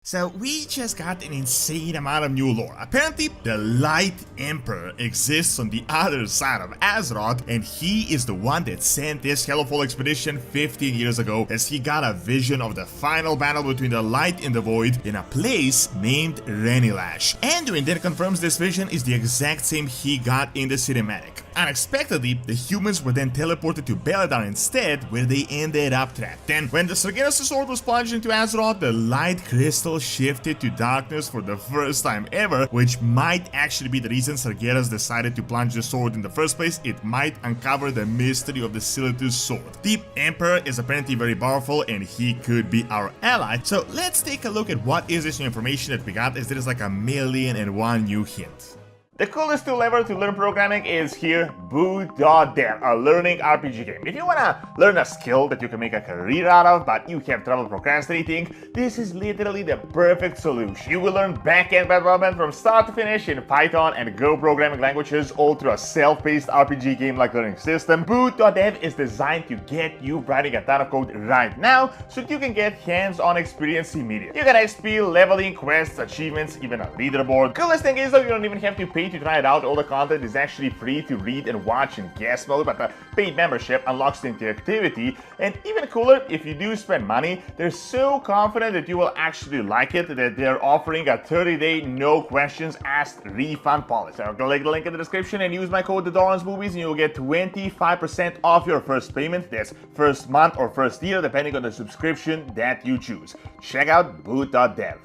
So we just got an insane amount of new lore. Apparently, the Ligth Emperor exists on the other side of Azeroth, and he is the one that sent this Hallowfall expedition 15 years ago, as he got a vision of the final battle between the Light and the Void in a place named Renilash. Anduin then confirms this vision is the exact same he got in the cinematic. Unexpectedly, the humans were then teleported to Beledar instead, where they ended up trapped. Then, when the Sargeras sword was plunged into Azeroth, the light crystal shifted to darkness for the first time ever, which might actually be the reason Sargeras decided to plunge the sword in the first place. It might uncover the mystery of the Silithus sword. The Emperor is apparently very powerful, and he could be our ally. So let's take a look at what is this new information that we got, as there is like 1,000,001 new hint. The coolest tool ever to learn programming is here, Boot.dev, a learning RPG game. If you wanna learn a skill that you can make a career out of, but you have trouble procrastinating, this is literally the perfect solution. You will learn back-end development from start to finish in Python and Go programming languages, all through a self-paced RPG game-like learning system. Boot.dev is designed to get you writing a ton of code right now, so that you can get hands-on experience immediately. You get XP, leveling, quests, achievements, even a leaderboard. Coolest thing is though, you don't even have to pay to try it out. All the content is actually free to read and watch in guest mode, but the paid membership unlocks the interactivity. And even cooler, if you do spend money, they're so confident that you will actually like it that they're offering a 30-day no questions asked refund policy. So click the link in the description and use my code Doronsmovies and you'll get 25% off your first payment. That's first month or first year, depending on the subscription that you choose. Check out boot.dev.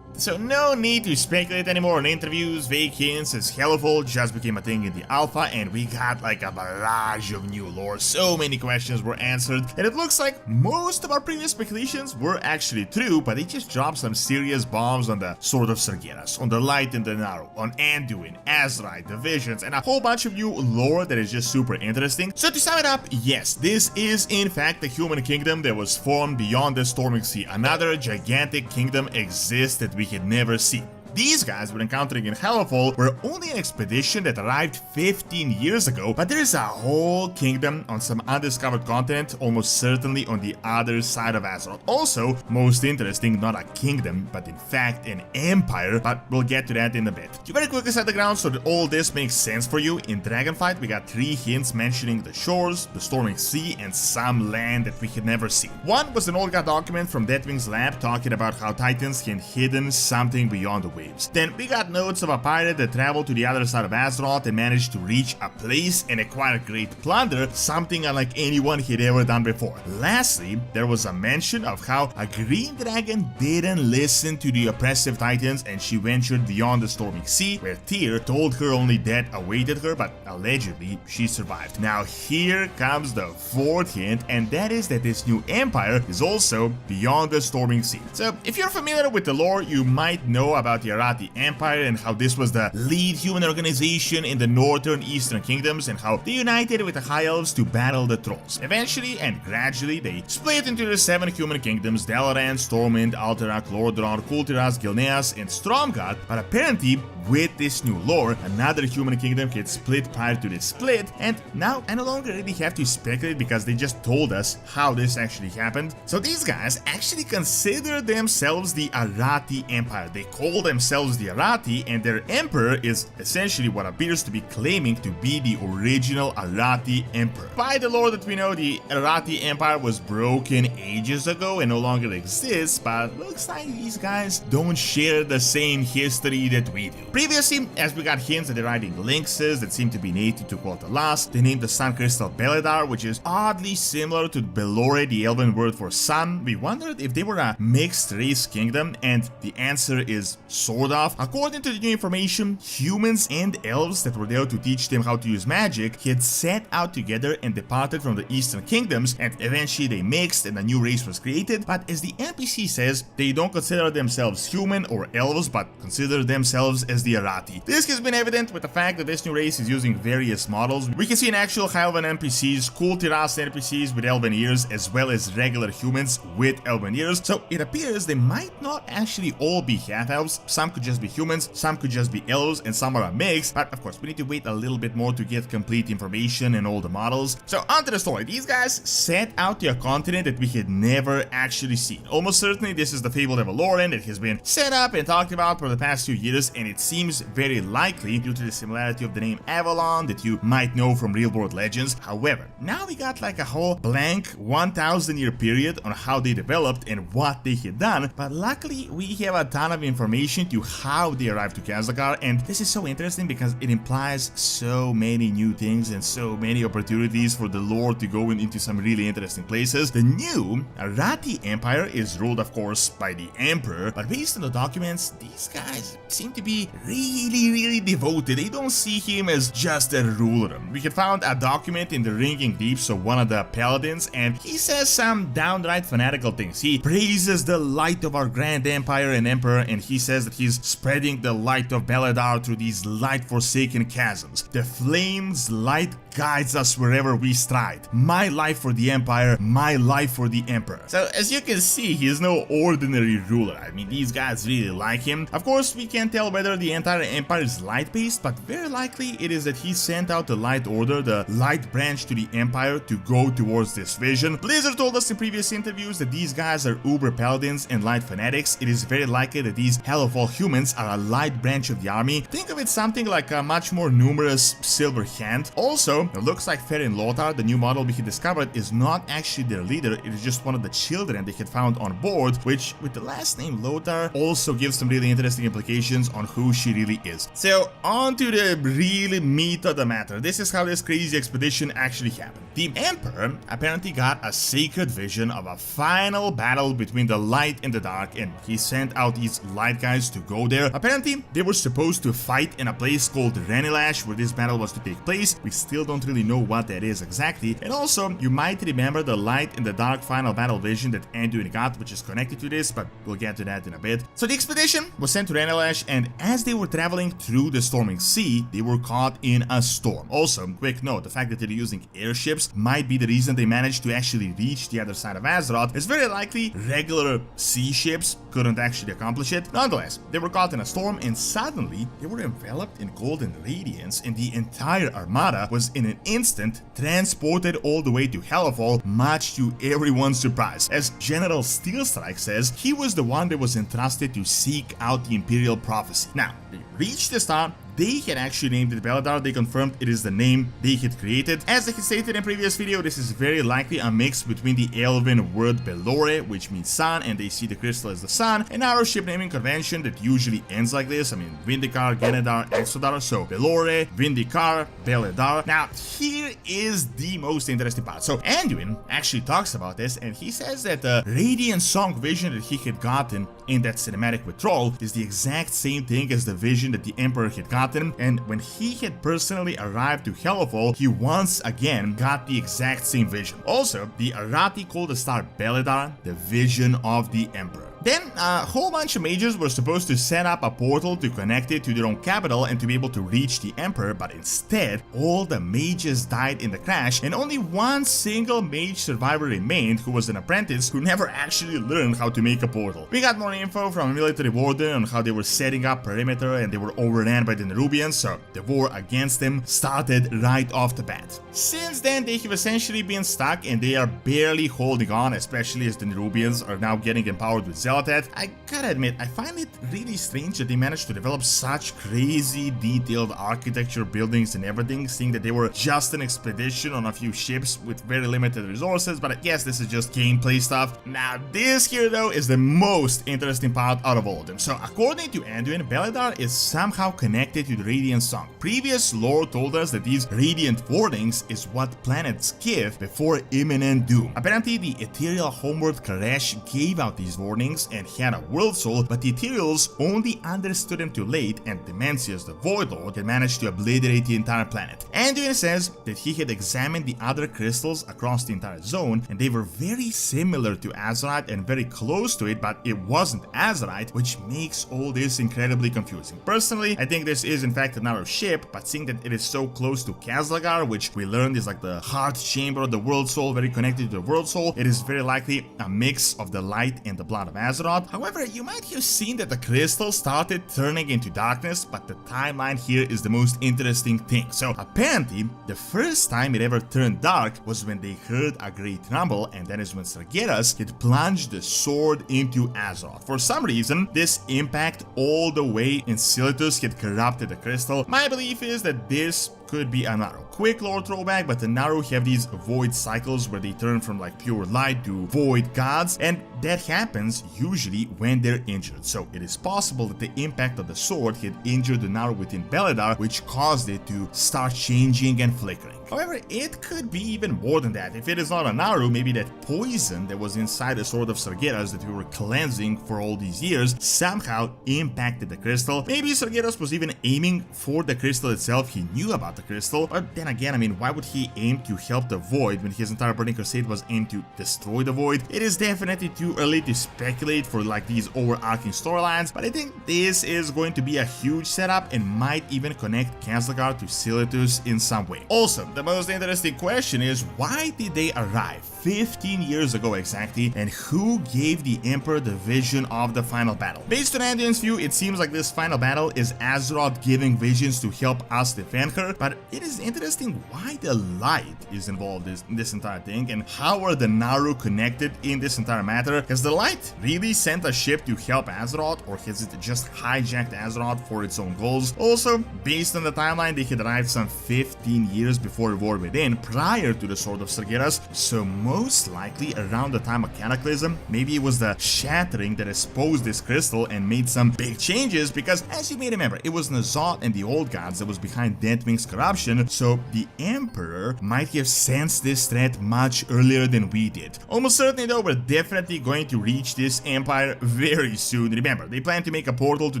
So no need to speculate anymore on interviews, fake hints, as Hallowfall just became a thing in the alpha and we got like a barrage of new lore. So many questions were answered, and it looks like most of our previous speculations were actually true, but they just dropped some serious bombs on the Sword of Sargeras, on the Light and the Narrow, on Anduin, Azeroth, the Visions, and a whole bunch of new lore that is just super interesting. So to sum it up, yes, this is in fact the human kingdom that was formed beyond the Storming Sea. Another gigantic kingdom exists that we had never seen. These guys we're encountering in Hallowfall were only an expedition that arrived 15 years ago, but there is a whole kingdom on some undiscovered continent, almost certainly on the other side of Azeroth. Also, most interesting, not a kingdom, but in fact an empire, but we'll get to that in a bit. To very quickly set the ground so that all this makes sense for you, in Dragonflight we got 3 hints mentioning the shores, the Storming Sea, and some land that we had never seen. One was an old document from Deathwing's lab talking about how Titans had hidden something beyond the waves. Then we got notes of a pirate that traveled to the other side of Azeroth and managed to reach a place and acquire great plunder, something unlike anyone he'd ever done before. Lastly, there was a mention of how a green dragon didn't listen to the oppressive Titans and she ventured beyond the Storming Sea, where Tyr told her only death awaited her, but allegedly she survived. Now here comes the 4th hint, and that is that this new empire is also beyond the Storming Sea. So if you're familiar with the lore, you might know about the Arathi Empire and how this was the lead human organization in the northern eastern kingdoms and how they united with the High Elves to battle the Trolls. Eventually and gradually they split into the 7 human kingdoms: Dalaran, Stormwind, Alterac, Lordran, Kultiras, Gilneas, and Stromgarde, but apparently with this new lore, another human kingdom had split prior to this split, and now I no longer really have to speculate because they just told us how this actually happened. So these guys actually consider themselves the Arathi Empire. They call themselves the Arathi, and their emperor is essentially what appears to be claiming to be the original Arathi Emperor. By the lore that we know, the Arathi Empire was broken ages ago and no longer exists, but looks like these guys don't share the same history that we do. Previously, as we got hints that they're riding lynxes that seem to be native to Quel'Thalas, they named the sun crystal Beledar, which is oddly similar to Belore, the elven word for sun. We wondered if they were a mixed race kingdom, and the answer is sort of. According to the new information, humans and elves that were there to teach them how to use magic had set out together and departed from the eastern kingdoms, and eventually they mixed and a new race was created. But as the NPC says, they don't consider themselves human or elves, but consider themselves as as the Arathi. This has been evident with the fact that this new race is using various models. We can see an actual high elven NPCs, cool Tiras NPCs with elven ears, as well as regular humans with elven ears, so it appears they might not actually all be half-elves. Some could just be humans, some could just be elves, and some are a mix, but of course we need to wait a little bit more to get complete information and all the models. So onto the story. These guys set out to a continent that we had never actually seen. Almost certainly this is the fabled Valoran that has been set up and talked about for the past few years, and it seems very likely due to the similarity of the name Avalon that you might know from real-world legends. However, now we got like a whole blank 1000-year period on how they developed and what they had done, but luckily we have a ton of information to how they arrived to Kazakar, and this is so interesting because it implies so many new things and so many opportunities for the lore to go into some really interesting places. The new Arathi Empire is ruled, of course, by the Emperor, but based on the documents, these guys seem to be really devoted. They don't see him as just a ruler. We had found a document in the Ringing Deeps of one of the paladins, and he says some downright fanatical things. He praises the light of our grand empire and emperor, and he says that he's spreading the light of Beledar through these light-forsaken chasms. The flame's light guides us wherever we stride. My life for the empire, my life for the emperor. So as you can see, he is no ordinary ruler. I mean, these guys really like him. Of course, we can't tell whether the entire empire is light-based, but very likely it is that he sent out the Light Order, the light branch to the empire, to go towards this vision. Blizzard told us in previous interviews that these guys are uber paladins and light fanatics. It is very likely that these Hallowfall humans are a light branch of the army. Think of it something like a much more numerous Silver Hand. Also, it looks like Ferin Lothar, the new model we had discovered, is not actually their leader. It is just one of the children they had found on board, which with the last name Lothar also gives some really interesting implications on who she really is. So on to the really meat of the matter. This is how this crazy expedition actually happened. The Emperor apparently got a sacred vision of a final battle between the light and the dark, and he sent out these light guys to go there. Apparently they were supposed to fight in a place called Renilash where this battle was to take place. We still don't really know what that is exactly, and also you might remember the light and the dark final battle vision that Anduin got, which is connected to this, but we'll get to that in a bit. So the expedition was sent to Renilash, and as they were traveling through the storming sea, they were caught in a storm. Also, quick note, the fact that they're using airships might be the reason they managed to actually reach the other side of Azeroth. It's very likely regular sea ships couldn't actually accomplish it. Nonetheless, they were caught in a storm, and suddenly they were enveloped in golden radiance, and the entire armada was in an instant transported all the way to Hallowfall, much to everyone's surprise. As General Steelstrike says, he was the one that was entrusted to seek out the Imperial prophecy. Now, they reached the star. They had actually named it Beledar. They confirmed it is the name they had created. As I had stated in previous video, this is very likely a mix between the Elven word Belore, which means sun, and they see the crystal as the sun, and our ship naming convention that usually ends like this. I mean, Vindikar, Genedar, Exodar, so Belore, Vindikar, Beledar. Now, here is the most interesting part. So Anduin actually talks about this, and he says that the Radiant Song vision that he had gotten in that cinematic withdrawal is the exact same thing as the vision that the Emperor had gotten, and when he had personally arrived to Hallowfall, he once again got the exact same vision. Also, the Arathi called the star Beledar the vision of the Emperor. Then, a whole bunch of mages were supposed to set up a portal to connect it to their own capital and to be able to reach the Emperor, but instead, all the mages died in the crash, and only one single mage survivor remained, who was an apprentice who never actually learned how to make a portal. We got more info from a military warden on how they were setting up perimeter and they were overrun by the Nerubians, so the war against them started right off the bat. Since then, they have essentially been stuck and they are barely holding on, especially as the Nerubians are now getting empowered with I gotta admit, I find it really strange that they managed to develop such crazy detailed architecture, buildings and everything, seeing that they were just an expedition on a few ships with very limited resources, but I guess this is just gameplay stuff. Now this here though is the most interesting part out of all of them. So according to Anduin, Beledar is somehow connected to the Radiant Song. Previous lore told us that these radiant warnings is what planets give before imminent doom. Apparently the ethereal homeworld Karesh gave out these warnings lives and had a world soul, but the Ethereals only understood him too late, and Dimensius, the Void Lord, had managed to obliterate the entire planet. Anduin says that he had examined the other crystals across the entire zone, and they were very similar to Azeroth and very close to it, but it wasn't Azeroth, which makes all this incredibly confusing. Personally, I think this is in fact another ship, but seeing that it is so close to Kazlagar, which we learned is like the heart chamber of the world soul, very connected to the world soul, it is very likely a mix of the light and the blood of Azeroth. However, you might have seen that the crystal started turning into darkness, but the timeline here is the most interesting thing. So apparently, the first time it ever turned dark was when they heard a great rumble, and that is when Sargeras had plunged the sword into Azeroth. For some reason, this impact all the way in Silithus had corrupted the crystal. My belief is that this could be a Naru. Quick lore throwback, but the Naru have these void cycles where they turn from like pure light to void gods, and that happens usually when they're injured. So it is possible that the impact of the sword had injured the Naru within Beledar, which caused it to start changing and flickering. However, it could be even more than that. If it is not a Naru, maybe that poison that was inside the sword of Sargeras that we were cleansing for all these years somehow impacted the crystal. Maybe Sargeras was even aiming for the crystal itself. He knew about the crystal, but then again, I mean, why would he aim to help the void when his entire burning crusade was aimed to destroy the void? It is definitely too early to speculate for like these overarching storylines, but I think this is going to be a huge setup and might even connect Kazlagar to Silithus in some way. Also, the most interesting question is, why did they arrive 15 years ago exactly, and who gave the Emperor the vision of the final battle? Based on Anduin's view, it seems like this final battle is Azeroth giving visions to help us defend her, but it is interesting why the light is involved in this entire thing, and how are the Naru connected in this entire matter? Has the light really sent a ship to help Azeroth, or has it just hijacked Azeroth for its own goals? Also, based on the timeline, they had arrived some 15 years before War Within, prior to the Sword of Sargeras, so most likely around the time of Cataclysm. Maybe it was the shattering that exposed this crystal and made some big changes, because as you may remember, it was N'Zoth and the Old Gods that was behind Deathwing's corruption, so the Emperor might have sensed this threat much earlier than we did. Almost certainly though, we're definitely going to reach this empire very soon. Remember, they planned to make a portal to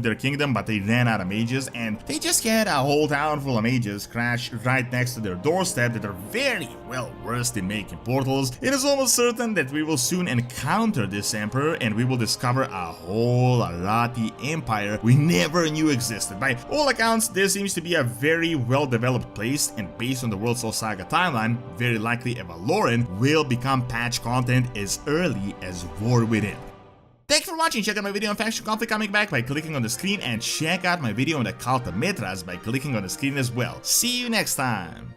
their kingdom, but they ran out of mages, and they just had a whole town full of mages crash right next to their doorstep that are very well versed in making portals. It is almost certain that we will soon encounter this emperor, and we will discover a whole Arathi empire we never knew existed. By all accounts, this seems to be a very well developed place, and based on the World Soul Saga timeline, very likely Valoran will become patch content as early as War Within. Thanks for watching. Check out my video on faction conflict coming back by clicking on the screen, and check out my video on the cult of Mithras by clicking on the screen as well. See you next time.